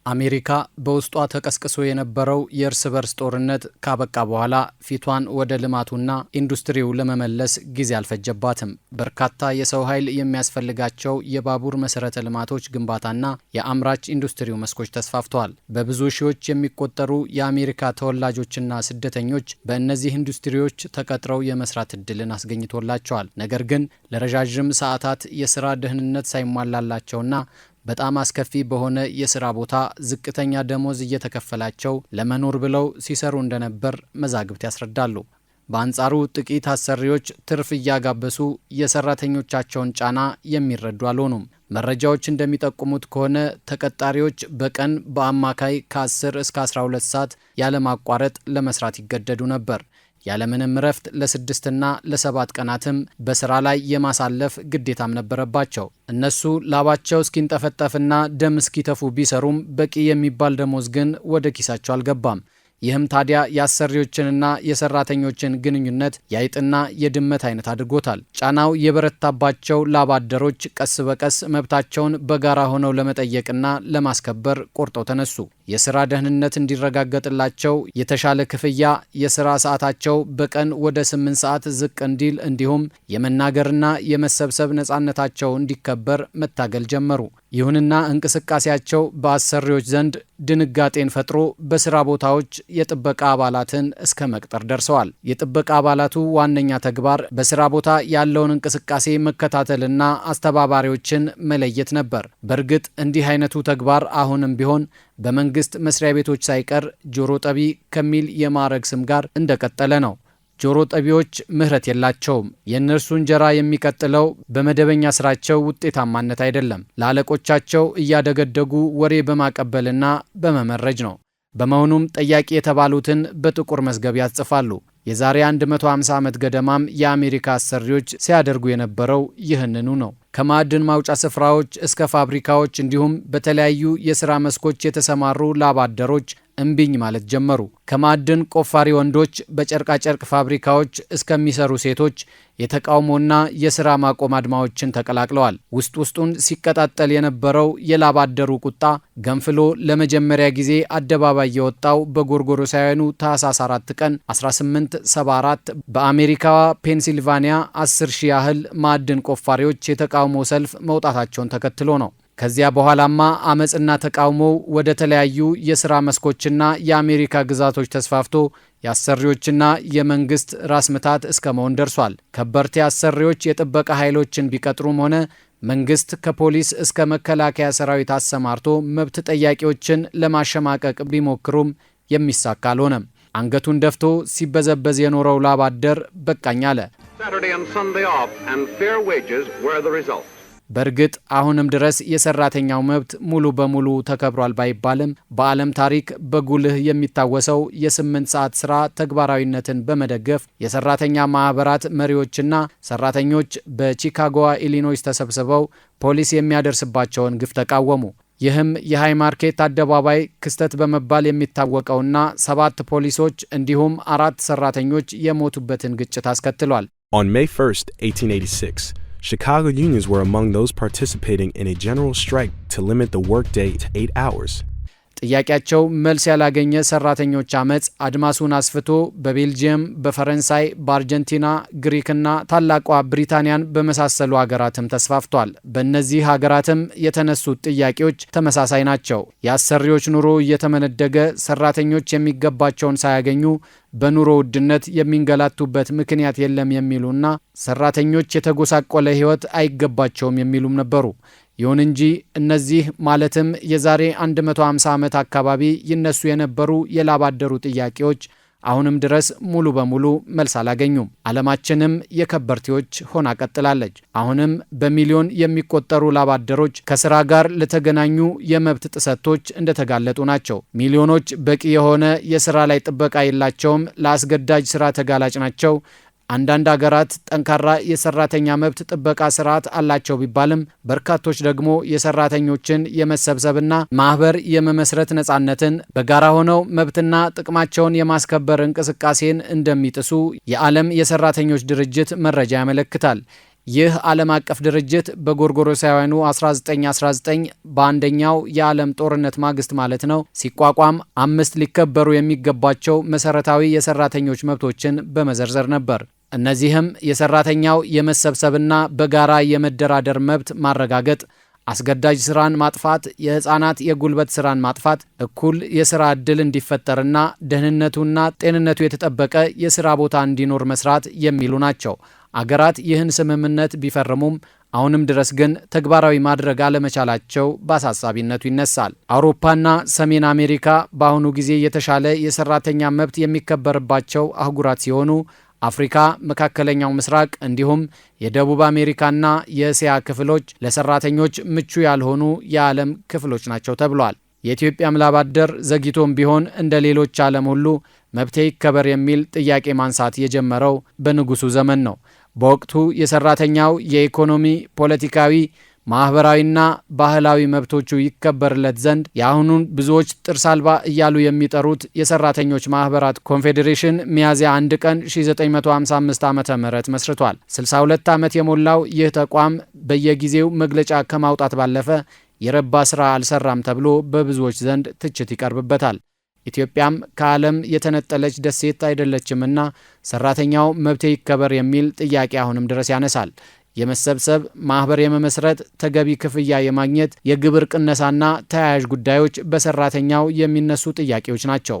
አሜሪካ በውስጧ ተቀስቅሶ የነበረው የእርስ በርስ ጦርነት ካበቃ በኋላ ፊቷን ወደ ልማቱና ኢንዱስትሪው ለመመለስ ጊዜ አልፈጀባትም። በርካታ የሰው ኃይል የሚያስፈልጋቸው የባቡር መሰረተ ልማቶች ግንባታና የአምራች ኢንዱስትሪው መስኮች ተስፋፍተዋል። በብዙ ሺዎች የሚቆጠሩ የአሜሪካ ተወላጆችና ስደተኞች በእነዚህ ኢንዱስትሪዎች ተቀጥረው የመስራት እድልን አስገኝቶላቸዋል። ነገር ግን ለረዣዥም ሰዓታት የስራ ደህንነት ሳይሟላላቸውና በጣም አስከፊ በሆነ የስራ ቦታ ዝቅተኛ ደሞዝ እየተከፈላቸው ለመኖር ብለው ሲሰሩ እንደነበር መዛግብት ያስረዳሉ። በአንጻሩ ጥቂት አሰሪዎች ትርፍ እያጋበሱ የሰራተኞቻቸውን ጫና የሚረዱ አልሆኑም። መረጃዎች እንደሚጠቁሙት ከሆነ ተቀጣሪዎች በቀን በአማካይ ከ10 እስከ 12 ሰዓት ያለማቋረጥ ለመስራት ይገደዱ ነበር። ያለምንም እረፍት ለ6 እና ለ7 ቀናትም በስራ ላይ የማሳለፍ ግዴታም ነበረባቸው። እነሱ ላባቸው እስኪንጠፈጠፍና ደም እስኪተፉ ቢሰሩም በቂ የሚባል ደሞዝ ግን ወደ ኪሳቸው አልገባም። ይህም ታዲያ የአሰሪዎችንና የሰራተኞችን ግንኙነት የአይጥና የድመት አይነት አድርጎታል። ጫናው የበረታባቸው ላብ አደሮች ቀስ በቀስ መብታቸውን በጋራ ሆነው ለመጠየቅና ለማስከበር ቆርጠው ተነሱ። የስራ ደህንነት እንዲረጋገጥላቸው የተሻለ ክፍያ፣ የስራ ሰዓታቸው በቀን ወደ 8 ሰዓት ዝቅ እንዲል እንዲሁም የመናገርና የመሰብሰብ ነጻነታቸው እንዲከበር መታገል ጀመሩ። ይሁንና እንቅስቃሴያቸው በአሰሪዎች ዘንድ ድንጋጤን ፈጥሮ በስራ ቦታዎች የጥበቃ አባላትን እስከ መቅጠር ደርሰዋል። የጥበቃ አባላቱ ዋነኛ ተግባር በስራ ቦታ ያለውን እንቅስቃሴ መከታተልና አስተባባሪዎችን መለየት ነበር። በእርግጥ እንዲህ አይነቱ ተግባር አሁንም ቢሆን በመንግስት መስሪያ ቤቶች ሳይቀር ጆሮ ጠቢ ከሚል የማዕረግ ስም ጋር እንደቀጠለ ነው። ጆሮ ጠቢዎች ምህረት የላቸውም። የእነርሱ እንጀራ የሚቀጥለው በመደበኛ ስራቸው ውጤታማነት አይደለም፣ ለአለቆቻቸው እያደገደጉ ወሬ በማቀበልና በመመረጅ ነው። በመሆኑም ጠያቂ የተባሉትን በጥቁር መዝገብ ያጽፋሉ። የዛሬ 150 ዓመት ገደማም የአሜሪካ አሰሪዎች ሲያደርጉ የነበረው ይህንኑ ነው። ከማዕድን ማውጫ ስፍራዎች እስከ ፋብሪካዎች እንዲሁም በተለያዩ የሥራ መስኮች የተሰማሩ ላብ አደሮች እምቢኝ ማለት ጀመሩ። ከማዕድን ቆፋሪ ወንዶች በጨርቃጨርቅ ፋብሪካዎች እስከሚሰሩ ሴቶች የተቃውሞና የሥራ ማቆም አድማዎችን ተቀላቅለዋል። ውስጡን ሲቀጣጠል የነበረው የላብ አደሩ ቁጣ ገንፍሎ ለመጀመሪያ ጊዜ አደባባይ የወጣው በጎርጎሮሳውያኑ ታህሳስ 4 ቀን 1874 በአሜሪካዋ ፔንሲልቫኒያ 10,000 ያህል ማዕድን ቆፋሪዎች የተቃውሞ ሰልፍ መውጣታቸውን ተከትሎ ነው። ከዚያ በኋላማ አመጽና ተቃውሞው ወደ ተለያዩ የሥራ መስኮችና የአሜሪካ ግዛቶች ተስፋፍቶ የአሰሪዎችና የመንግስት ራስ ምታት እስከ መሆን ደርሷል። ከበርቴ አሰሪዎች የጥበቃ ኃይሎችን ቢቀጥሩም ሆነ መንግስት ከፖሊስ እስከ መከላከያ ሰራዊት አሰማርቶ መብት ጠያቂዎችን ለማሸማቀቅ ቢሞክሩም የሚሳካ አልሆነም። አንገቱን ደፍቶ ሲበዘበዝ የኖረው ላብ አደር በቃኝ አለ። በእርግጥ አሁንም ድረስ የሰራተኛው መብት ሙሉ በሙሉ ተከብሯል ባይባልም በዓለም ታሪክ በጉልህ የሚታወሰው የ8 ሰዓት ስራ ተግባራዊነትን በመደገፍ የሰራተኛ ማህበራት መሪዎችና ሰራተኞች በቺካጎዋ ኢሊኖይስ ተሰብስበው ፖሊስ የሚያደርስባቸውን ግፍ ተቃወሙ። ይህም የሃይ ማርኬት አደባባይ ክስተት በመባል የሚታወቀውና 7 ፖሊሶች እንዲሁም 4 ሰራተኞች የሞቱበትን ግጭት አስከትሏል። On May 1st, 1886, Chicago unions were among those participating in a general strike to limit the workday to 8 hours. ጥያቄያቸው መልስ ያላገኘ ሰራተኞች አመጽ አድማሱን አስፍቶ በቤልጂየም፣ በፈረንሳይ፣ በአርጀንቲና፣ ግሪክና ታላቋ ብሪታንያን በመሳሰሉ ሀገራትም ተስፋፍቷል። በእነዚህ ሀገራትም የተነሱት ጥያቄዎች ተመሳሳይ ናቸው። የአሰሪዎች ኑሮ እየተመነደገ ሰራተኞች የሚገባቸውን ሳያገኙ በኑሮ ውድነት የሚንገላቱበት ምክንያት የለም የሚሉና ሰራተኞች የተጎሳቆለ ሕይወት አይገባቸውም የሚሉም ነበሩ። ይሁን እንጂ እነዚህ ማለትም የዛሬ 150 ዓመት አካባቢ ይነሱ የነበሩ የላብ አደሩ ጥያቄዎች አሁንም ድረስ ሙሉ በሙሉ መልስ አላገኙም። ዓለማችንም የከበርቴዎች ሆና ቀጥላለች። አሁንም በሚሊዮን የሚቆጠሩ ላብ አደሮች ከስራ ጋር ለተገናኙ የመብት ጥሰቶች እንደተጋለጡ ናቸው። ሚሊዮኖች በቂ የሆነ የስራ ላይ ጥበቃ የላቸውም፣ ለአስገዳጅ ስራ ተጋላጭ ናቸው። አንዳንድ ሀገራት ጠንካራ የሰራተኛ መብት ጥበቃ ስርዓት አላቸው ቢባልም በርካቶች ደግሞ የሰራተኞችን የመሰብሰብና ማህበር የመመስረት ነጻነትን፣ በጋራ ሆነው መብትና ጥቅማቸውን የማስከበር እንቅስቃሴን እንደሚጥሱ የዓለም የሰራተኞች ድርጅት መረጃ ያመለክታል። ይህ ዓለም አቀፍ ድርጅት በጎርጎሮሳውያኑ 1919 በአንደኛው የዓለም ጦርነት ማግስት ማለት ነው ሲቋቋም 5 ሊከበሩ የሚገባቸው መሰረታዊ የሰራተኞች መብቶችን በመዘርዘር ነበር። እነዚህም የሰራተኛው የመሰብሰብና በጋራ የመደራደር መብት ማረጋገጥ፣ አስገዳጅ ስራን ማጥፋት፣ የህፃናት የጉልበት ስራን ማጥፋት፣ እኩል የስራ ዕድል እንዲፈጠርና ደህንነቱና ጤንነቱ የተጠበቀ የስራ ቦታ እንዲኖር መስራት የሚሉ ናቸው። አገራት ይህን ስምምነት ቢፈርሙም አሁንም ድረስ ግን ተግባራዊ ማድረግ አለመቻላቸው በአሳሳቢነቱ ይነሳል። አውሮፓና ሰሜን አሜሪካ በአሁኑ ጊዜ የተሻለ የሰራተኛ መብት የሚከበርባቸው አህጉራት ሲሆኑ አፍሪካ፣ መካከለኛው ምስራቅ እንዲሁም የደቡብ አሜሪካና የእስያ ክፍሎች ለሰራተኞች ምቹ ያልሆኑ የዓለም ክፍሎች ናቸው ተብሏል። የኢትዮጵያም ላብ አደር ዘግይቶም ቢሆን እንደ ሌሎች ዓለም ሁሉ መብቴ ይከበር የሚል ጥያቄ ማንሳት የጀመረው በንጉሱ ዘመን ነው። በወቅቱ የሰራተኛው የኢኮኖሚ፣ ፖለቲካዊ፣ ማህበራዊና ባህላዊ መብቶቹ ይከበርለት ዘንድ የአሁኑን ብዙዎች ጥርስ አልባ እያሉ የሚጠሩት የሰራተኞች ማህበራት ኮንፌዴሬሽን ሚያዝያ 1 ቀን 1955 ዓ.ም መስርቷል። 62 ዓመት የሞላው ይህ ተቋም በየጊዜው መግለጫ ከማውጣት ባለፈ የረባ ስራ አልሰራም ተብሎ በብዙዎች ዘንድ ትችት ይቀርብበታል። ኢትዮጵያም ከዓለም የተነጠለች ደሴት አይደለችምና ሰራተኛው መብቴ ይከበር የሚል ጥያቄ አሁንም ድረስ ያነሳል። የመሰብሰብ፣ ማህበር የመመስረት፣ ተገቢ ክፍያ የማግኘት፣ የግብር ቅነሳና ተያያዥ ጉዳዮች በሰራተኛው የሚነሱ ጥያቄዎች ናቸው።